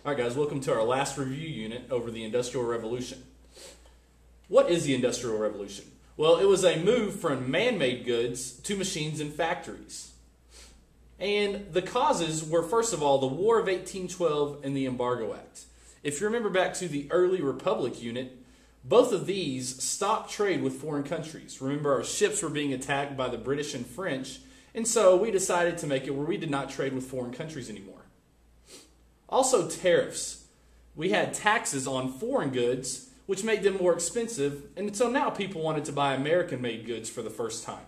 Alright guys, welcome to our last review unit over the Industrial Revolution. What is the Industrial Revolution? Well, it was a move from man-made goods to machines and factories. And the causes were, first of all, the War of 1812 and the Embargo Act. If you remember back to the early Republic unit, both of these stopped trade with foreign countries. Remember, our ships were being attacked by the British and French, and so we decided to make it where we did not trade with foreign countries anymore. Also, tariffs. We had taxes on foreign goods, which made them more expensive, and so now people wanted to buy American-made goods for the first time.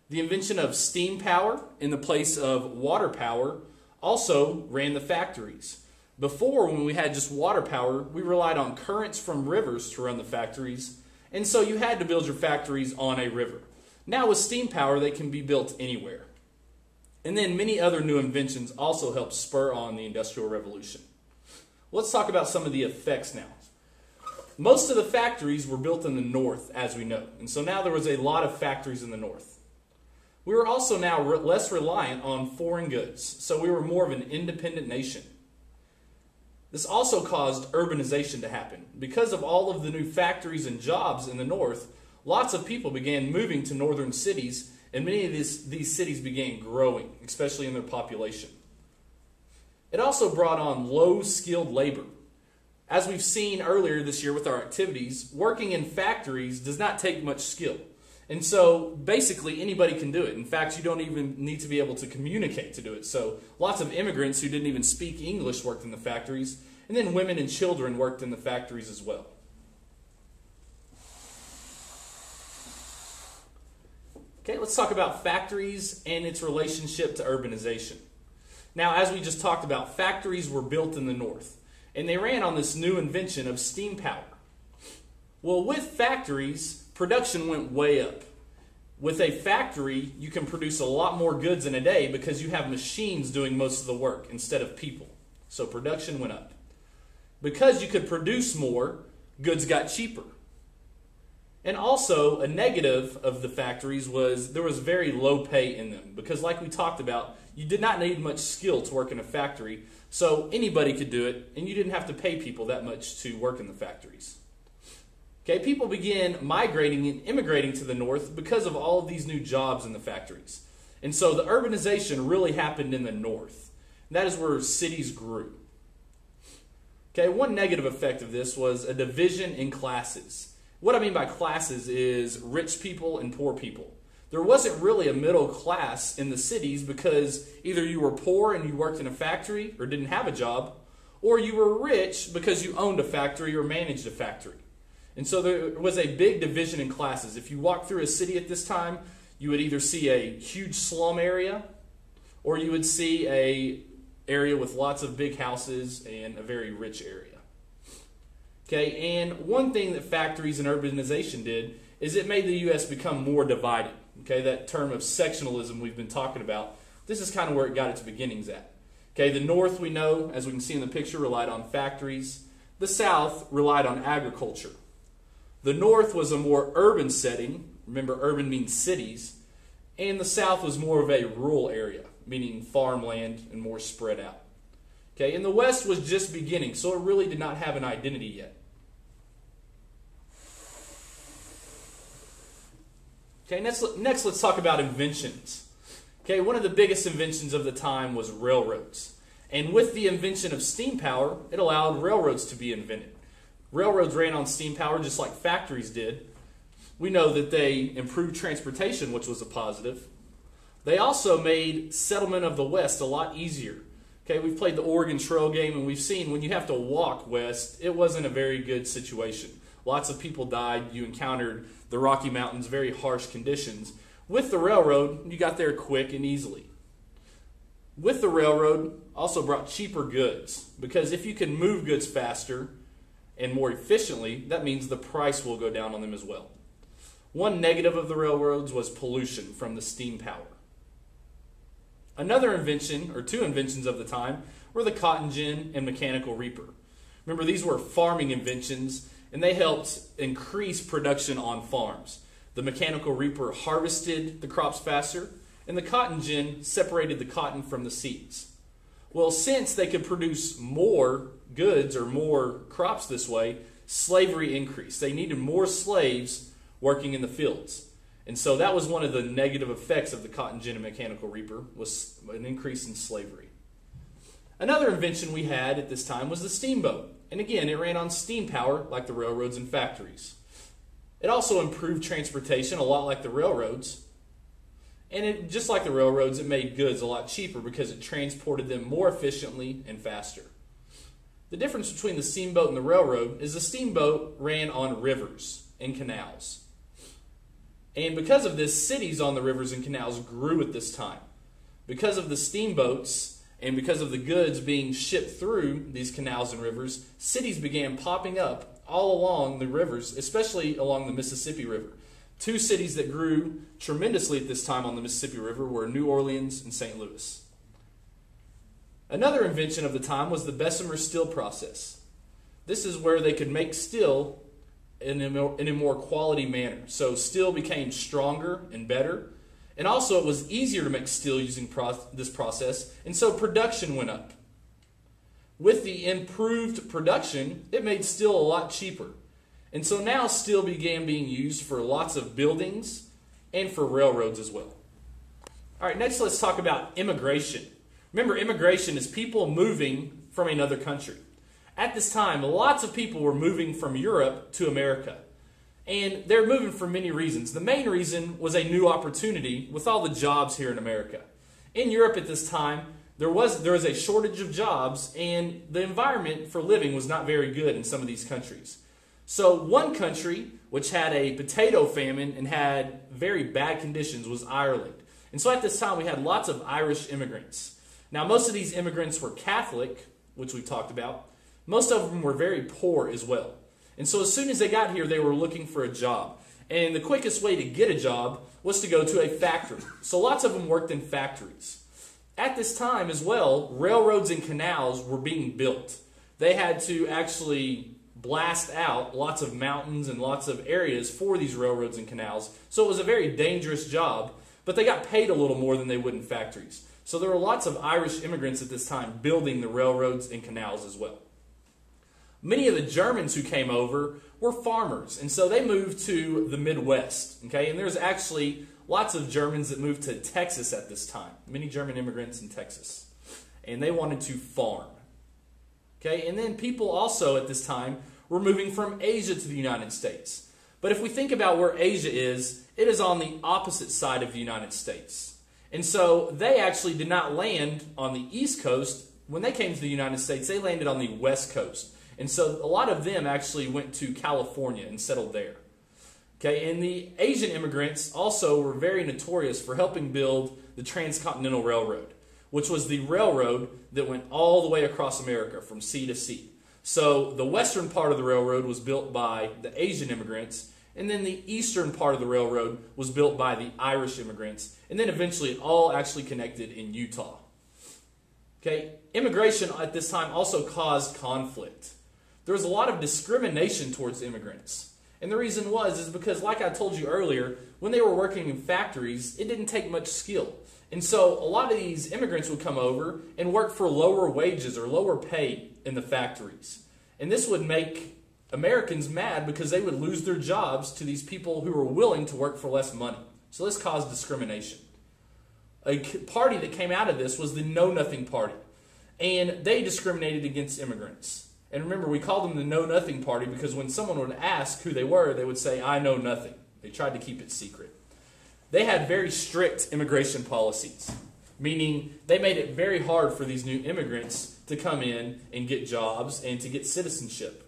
The invention of steam power in the place of water power also ran the factories. Before, when we had just water power, we relied on currents from rivers to run the factories, and so you had to build your factories on a river. Now with steam power, they can be built anywhere. And then many other new inventions also helped spur on the Industrial Revolution. Let's talk about some of the effects now. Most of the factories were built in the north, as we know, and so now there was a lot of factories in the north. We were also now less reliant on foreign goods, so we were more of an independent nation. This also caused urbanization to happen. Because of all of the new factories and jobs in the north, lots of people began moving to northern cities, and many of these cities began growing, especially in their population. It also brought on low-skilled labor. As we've seen earlier this year with our activities, working in factories does not take much skill. And so basically anybody can do it. In fact, you don't even need to be able to communicate to do it. So lots of immigrants who didn't even speak English worked in the factories, and then women and children worked in the factories as well. Okay, let's talk about factories and its relationship to urbanization. Now, as we just talked about, factories were built in the north, and they ran on this new invention of steam power. Well, with factories, production went way up. With a factory, you can produce a lot more goods in a day because you have machines doing most of the work instead of people. So production went up. Because you could produce more, goods got cheaper. And also, a negative of the factories was there was very low pay in them. Because like we talked about, you did not need much skill to work in a factory. So anybody could do it, and you didn't have to pay people that much to work in the factories. Okay, people began migrating and immigrating to the north because of all of these new jobs in the factories. And so the urbanization really happened in the north. And that is where cities grew. Okay, one negative effect of this was a division in classes. What I mean by classes is rich people and poor people. There wasn't really a middle class in the cities because either you were poor and you worked in a factory or didn't have a job, or you were rich because you owned a factory or managed a factory. And so there was a big division in classes. If you walked through a city at this time, you would either see a huge slum area or you would see an area with lots of big houses and a very rich area. Okay, and one thing that factories and urbanization did is it made the U.S. become more divided. Okay, that term of sectionalism we've been talking about, this is kind of where it got its beginnings at. Okay, the North, we know, as we can see in the picture, relied on factories. The South relied on agriculture. The North was a more urban setting. Remember, urban means cities. And the South was more of a rural area, meaning farmland and more spread out. Okay, and the West was just beginning, so it really did not have an identity yet. Okay, next let's talk about inventions. Okay, one of the biggest inventions of the time was railroads. And with the invention of steam power, it allowed railroads to be invented. Railroads ran on steam power just like factories did. We know that they improved transportation, which was a positive. They also made settlement of the West a lot easier. Okay, we've played the Oregon Trail game and we've seen when you have to walk west, it wasn't a very good situation. Lots of people died. You encountered the Rocky Mountains, very harsh conditions. With the railroad, you got there quick and easily. With the railroad, also brought cheaper goods, because if you can move goods faster and more efficiently, that means the price will go down on them as well. One negative of the railroads was pollution from the steam power. Another invention, or two inventions of the time, were the cotton gin and mechanical reaper. Remember, these were farming inventions, and they helped increase production on farms. The mechanical reaper harvested the crops faster, and the cotton gin separated the cotton from the seeds. Well, since they could produce more goods or more crops this way, slavery increased. They needed more slaves working in the fields. And so that was one of the negative effects of the cotton gin and mechanical reaper, was an increase in slavery. Another invention we had at this time was the steamboat. And again, it ran on steam power like the railroads and factories. It also improved transportation a lot like the railroads. And just like the railroads, it made goods a lot cheaper because it transported them more efficiently and faster. The difference between the steamboat and the railroad is the steamboat ran on rivers and canals. And because of this, cities on the rivers and canals grew at this time. Because of the steamboats and because of the goods being shipped through these canals and rivers, cities began popping up all along the rivers, especially along the Mississippi River. Two cities that grew tremendously at this time on the Mississippi River were New Orleans and St. Louis. Another invention of the time was the Bessemer steel process. This is where they could make steel in a more quality manner. So steel became stronger and better. And also it was easier to make steel using this process, and so production went up. With the improved production, it made steel a lot cheaper. And so now steel began being used for lots of buildings and for railroads as well. All right, next let's talk about immigration. Remember, immigration is people moving from another country. At this time, lots of people were moving from Europe to America. And they're moving for many reasons. The main reason was a new opportunity with all the jobs here in America. In Europe at this time, there was a shortage of jobs, and the environment for living was not very good in some of these countries. So one country which had a potato famine and had very bad conditions was Ireland. And so at this time we had lots of Irish immigrants. Now most of these immigrants were Catholic, which we talked about. Most of them were very poor as well. And so as soon as they got here, they were looking for a job. And the quickest way to get a job was to go to a factory. So lots of them worked in factories. At this time as well, railroads and canals were being built. They had to actually blast out lots of mountains and lots of areas for these railroads and canals. So it was a very dangerous job, but they got paid a little more than they would in factories. So there were lots of Irish immigrants at this time building the railroads and canals as well. Many of the Germans who came over were farmers, and so they moved to the Midwest. Okay, and there's actually lots of Germans that moved to Texas at this time. Many German immigrants in Texas, and they wanted to farm. Okay, and then people also at this time were moving from Asia to the United States. But if we think about where Asia is, it is on the opposite side of the United States. And so they actually did not land on the East Coast. When they came to the United States, they landed on the West Coast. And so a lot of them actually went to California and settled there. Okay, and the Asian immigrants also were very notorious for helping build the Transcontinental Railroad, which was the railroad that went all the way across America from sea to sea. So the western part of the railroad was built by the Asian immigrants, and then the eastern part of the railroad was built by the Irish immigrants, and then eventually it all actually connected in Utah. Okay, immigration at this time also caused conflict. There was a lot of discrimination towards immigrants. And the reason is because, like I told you earlier, when they were working in factories, it didn't take much skill. And so a lot of these immigrants would come over and work for lower wages or lower pay in the factories. And this would make Americans mad because they would lose their jobs to these people who were willing to work for less money. So this caused discrimination. A party that came out of this was the Know Nothing Party. And they discriminated against immigrants. And remember, we called them the Know Nothing Party because when someone would ask who they were, they would say, "I know nothing." They tried to keep it secret. They had very strict immigration policies, meaning they made it very hard for these new immigrants to come in and get jobs and to get citizenship.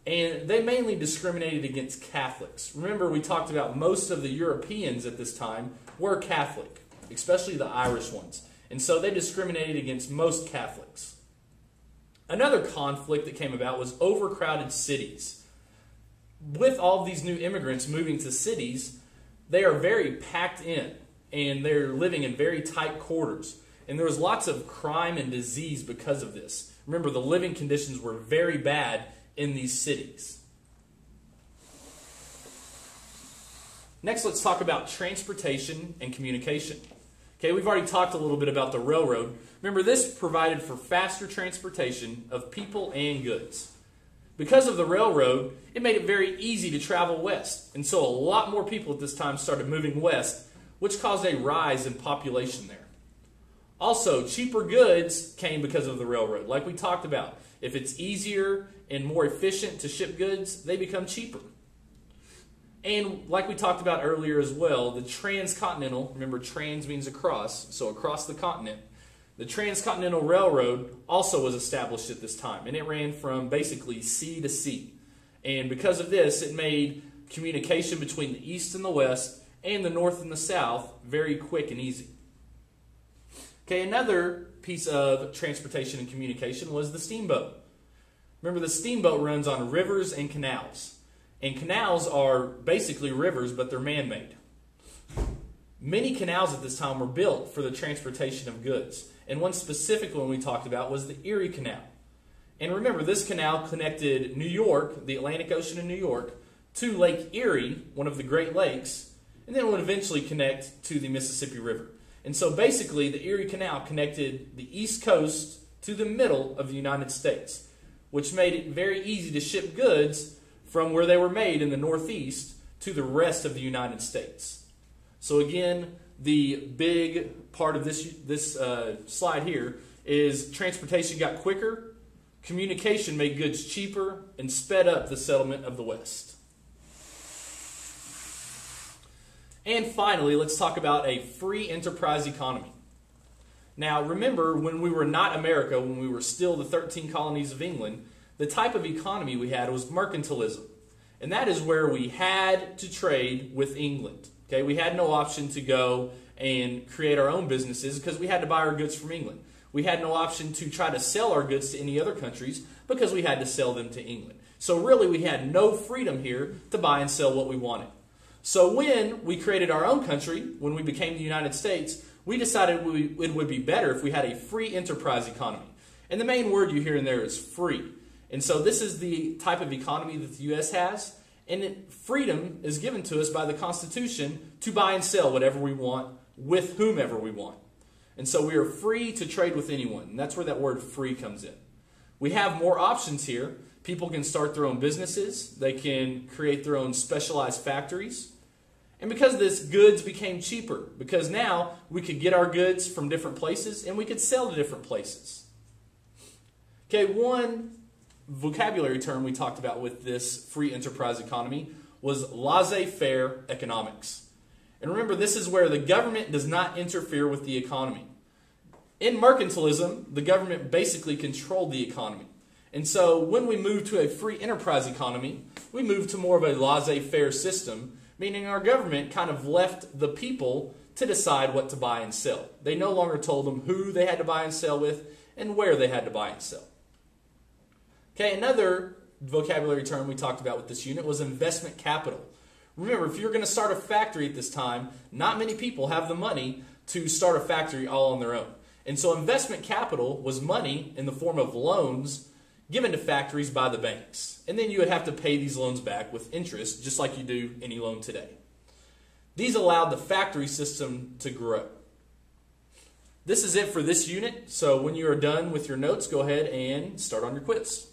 And they mainly discriminated against Catholics. Remember, we talked about most of the Europeans at this time were Catholic, especially the Irish ones. And so they discriminated against most Catholics. Another conflict that came about was overcrowded cities. With all of these new immigrants moving to cities, they are very packed in, and they're living in very tight quarters. And there was lots of crime and disease because of this. Remember, the living conditions were very bad in these cities. Next, let's talk about transportation and communication. Okay, we've already talked a little bit about the railroad. Remember, this provided for faster transportation of people and goods. Because of the railroad, it made it very easy to travel west. And so a lot more people at this time started moving west, which caused a rise in population there. Also, cheaper goods came because of the railroad. Like we talked about, if it's easier and more efficient to ship goods, they become cheaper. And like we talked about earlier as well, the transcontinental, remember trans means across, so across the continent, the transcontinental railroad also was established at this time. And it ran from basically sea to sea. And because of this, it made communication between the east and the west and the north and the south very quick and easy. Okay, another piece of transportation and communication was the steamboat. Remember, the steamboat runs on rivers and canals. And canals are basically rivers, but they're man-made. Many canals at this time were built for the transportation of goods. And one specific one we talked about was the Erie Canal. And remember, this canal connected New York, the Atlantic Ocean in New York, to Lake Erie, one of the Great Lakes, and then it would eventually connect to the Mississippi River. And so basically, the Erie Canal connected the East Coast to the middle of the United States, which made it very easy to ship goods from where they were made in the Northeast to the rest of the United States. So again, the big part of this slide here is transportation got quicker, communication made goods cheaper, and sped up the settlement of the West. And finally, let's talk about a free enterprise economy. Now, remember, when we were not America, when we were still the 13 colonies of England, the type of economy we had was mercantilism. And that is where we had to trade with England. Okay, we had no option to go and create our own businesses because we had to buy our goods from England. We had no option to try to sell our goods to any other countries because we had to sell them to England. So really, we had no freedom here to buy and sell what we wanted. So when we created our own country, when we became the United States, we decided it would be better if we had a free enterprise economy. And the main word you hear in there is free. And so this is the type of economy that the U.S. has. And freedom is given to us by the Constitution to buy and sell whatever we want with whomever we want. And so we are free to trade with anyone. And that's where that word free comes in. We have more options here. People can start their own businesses. They can create their own specialized factories. And because of this, goods became cheaper. Because now we could get our goods from different places and we could sell to different places. Okay, one vocabulary term we talked about with this free enterprise economy was laissez-faire economics. And remember, this is where the government does not interfere with the economy. In mercantilism, the government basically controlled the economy. And so when we moved to a free enterprise economy, we moved to more of a laissez-faire system, meaning our government kind of left the people to decide what to buy and sell. They no longer told them who they had to buy and sell with and where they had to buy and sell. Okay, another vocabulary term we talked about with this unit was investment capital. Remember, if you're going to start a factory at this time, not many people have the money to start a factory all on their own. And so investment capital was money in the form of loans given to factories by the banks. And then you would have to pay these loans back with interest, just like you do any loan today. These allowed the factory system to grow. This is it for this unit. So when you are done with your notes, go ahead and start on your quiz.